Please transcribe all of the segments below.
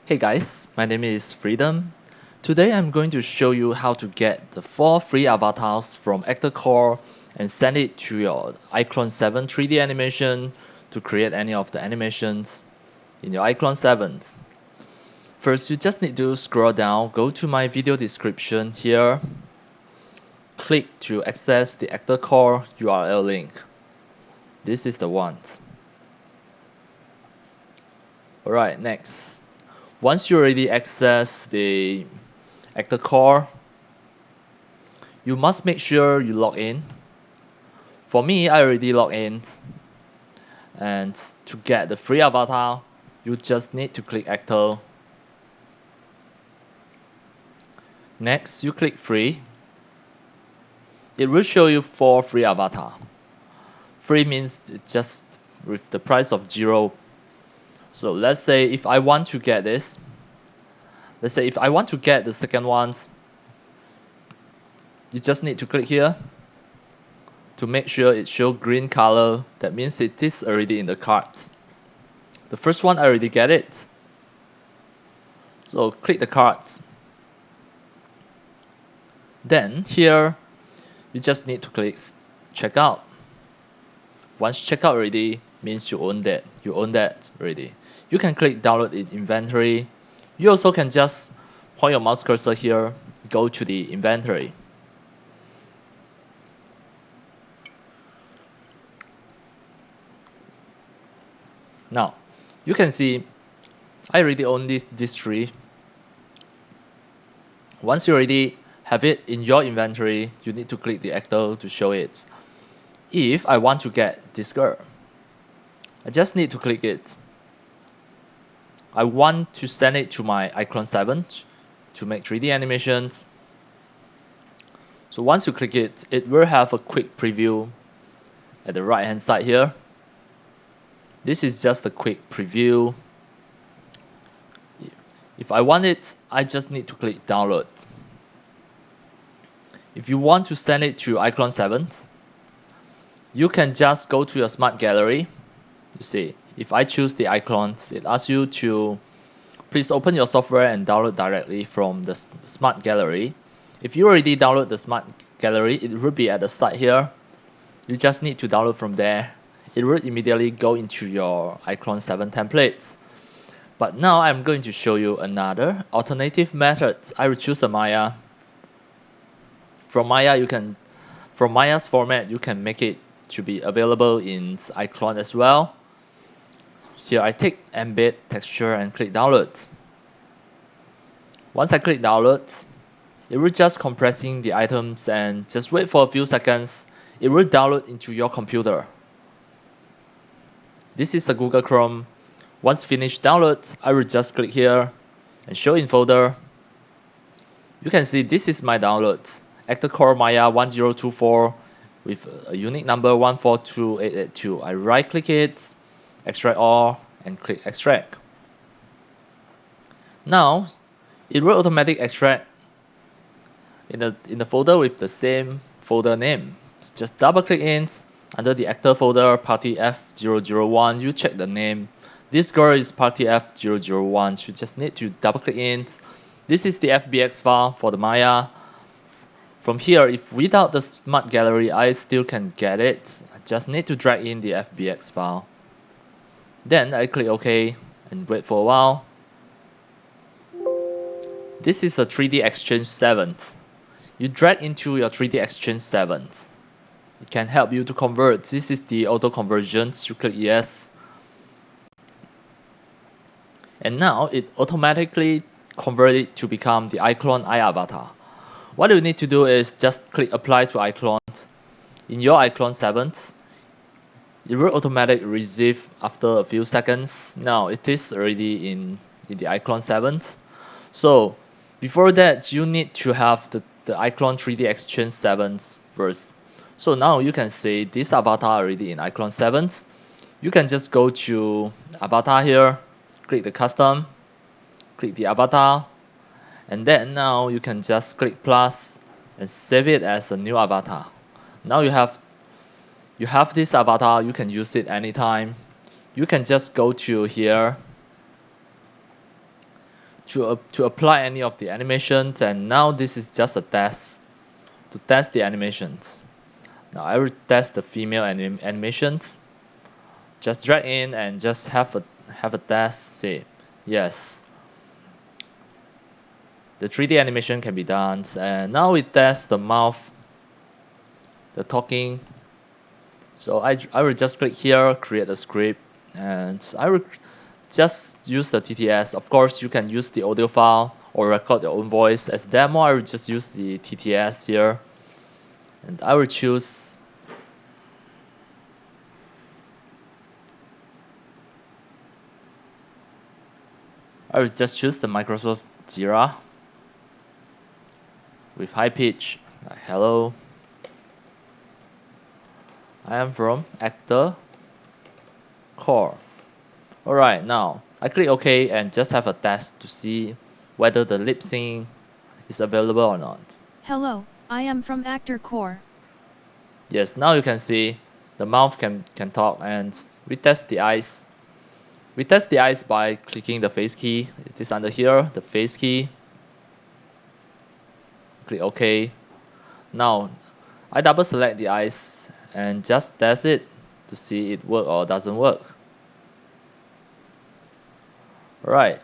Hey guys, my name is Freedom. Today I'm going to show you how to get the 4 free avatars from ActorCore and send it to your iClone 7 3D animation to create any of the animations in your iClone 7. First, you just need to scroll down, go to my video description here, click to access the ActorCore URL link. This is the one. Alright, next. Once you already access the ActorCore, you must make sure you log in. For me, I already logged in. And to get the free avatar, you just need to click Actor. Next, you click Free. It will show you 4 free avatar. Free means it's just with the price of 0. So let's say if I want to get this, let's say if I want to get the second ones, you just need to click here to make sure it shows green color. That means it is already in the cart. The first one I already get it. So click the cart. Then here, you just need to click checkout. Once checkout already means you own that. You own that already. You can click download in inventory. You also can just point your mouse cursor here, go to the inventory. Now, you can see I already own this tree. Once you already have it in your inventory, you need to click the actor to show it. If I want to get this girl, I just need to click it. I want to send it to my iClone 7 to make 3D animations. So once you click it, it will have a quick preview at the right hand side here. This is just a quick preview. If I want it, I just need to click download. If you want to send it to iClone 7, you can just go to your smart gallery. You see, if I choose the iClones, it asks you to please open your software and download directly from the smart gallery. If you already download the smart gallery, it will be at the side here. You just need to download from there. It will immediately go into your iClone 7 templates. But now I'm going to show you another alternative method. I will choose a Maya. From Maya's format, you can make it to be available in iClone as well. Here I take embed texture and click download. Once I click download, it will just compressing the items and just wait for a few seconds. It will download into your computer. This is a Google Chrome. Once finished download, I will just click here and show in folder. You can see this is my download. ActorCore Maya 1024 with a unique number 142882. I right click it, extract all, and click extract. Now, it will automatically extract in the folder with the same folder name. Just double click in under the actor folder party F001. You check the name. This girl is party F001. You just need to double click in. This is the FBX file for the Maya. From here, if without the smart gallery, I still can get it. I just need to drag in the FBX file. Then I click OK and wait for a while. This is a 3D Exchange 7. You drag into your 3D Exchange 7. It can help you to convert. This is the auto conversions. You click yes. And now it automatically converts it to become the iClone iAvatar. What you need to do is just click apply to iClone. In your iClone 7, it will automatically receive after a few seconds. Now it is already in the iClone 7. So before that, you need to have the iClone 3D Exchange 7 first. So now you can see this avatar already in iClone 7. You can just go to avatar here, click the custom, click the avatar, and then now you can just click plus and save it as a new avatar. Now you have this avatar, you can use it anytime. You can just go to here to apply any of the animations, and now this is just a test to test the animations. Now I will test the female animations. Just drag in and just have a test. Say yes, the 3D animation can be done. And now we test the mouth, the talking. So I will just click here, create a script, and I will just use the TTS. Of course, you can use the audio file or record your own voice. As demo, I will just use the TTS here, and I will choose. I will just choose the Microsoft Jira with high pitch. Hello, I am from ActorCore. Alright, now I click OK and just have a test to see whether the lip sync is available or not. Hello, I am from ActorCore. Yes, now you can see the mouth can talk, and we test the eyes. We test the eyes by clicking the face key. It is under here, the face key. Click OK. Now I double select the eyes and just test it to see it work or doesn't work. Alright,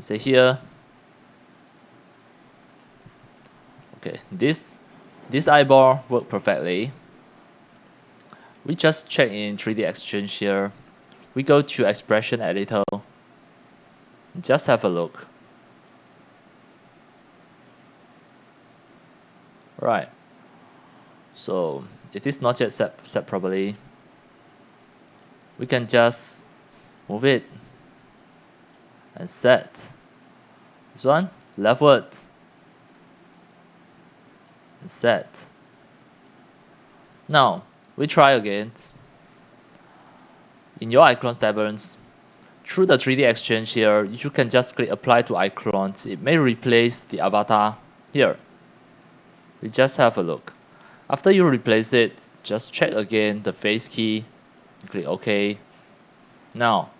say here. Okay, this eyeball worked perfectly. We just check in 3D Exchange here. We go to expression editor. Just have a look. Right. So it is not yet set properly. We can just move it and set. This one, leftward and set. Now we try again. In your iClone 7, through the 3D Exchange here, you can just click apply to iClones. It may replace the avatar here. We just have a look. After you replace it, just check again the face key, click OK. Now,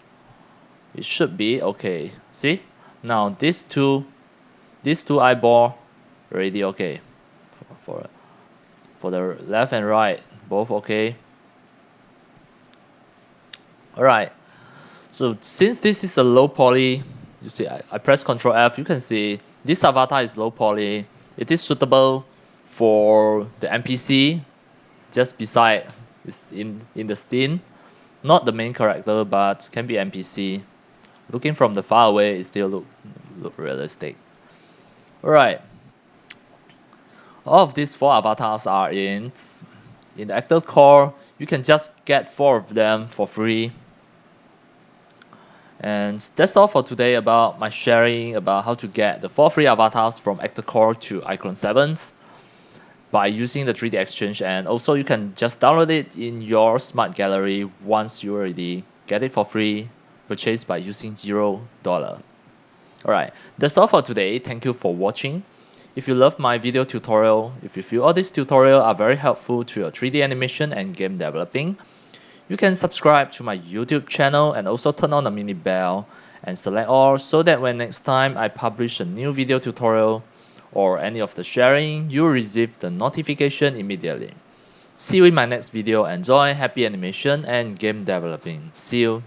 it should be OK. See? Now these two eyeball already OK. For the left and right, both OK. Alright. So since this is a low poly, you see I press Ctrl F, you can see this avatar is low poly. It is suitable for the NPC just beside, is in the scene. Not the main character, but can be NPC. Looking from the far away, it still look realistic. Alright. All of these 4 avatars are in the ActorCore. You can just get 4 of them for free. And that's all for today about my sharing about how to get the 4 free avatars from ActorCore to iClone 7 by using the 3D Exchange, and also you can just download it in your smart gallery once you already get it for free, purchased by using $0. Alright, that's all for today. Thank you for watching. If you love my video tutorial, if you feel all these tutorials are very helpful to your 3D animation and game developing, you can subscribe to my YouTube channel and also turn on the mini bell and select all so that when next time I publish a new video tutorial or any of the sharing, you will receive the notification immediately. See you in my next video. Enjoy, happy animation and game developing. See you.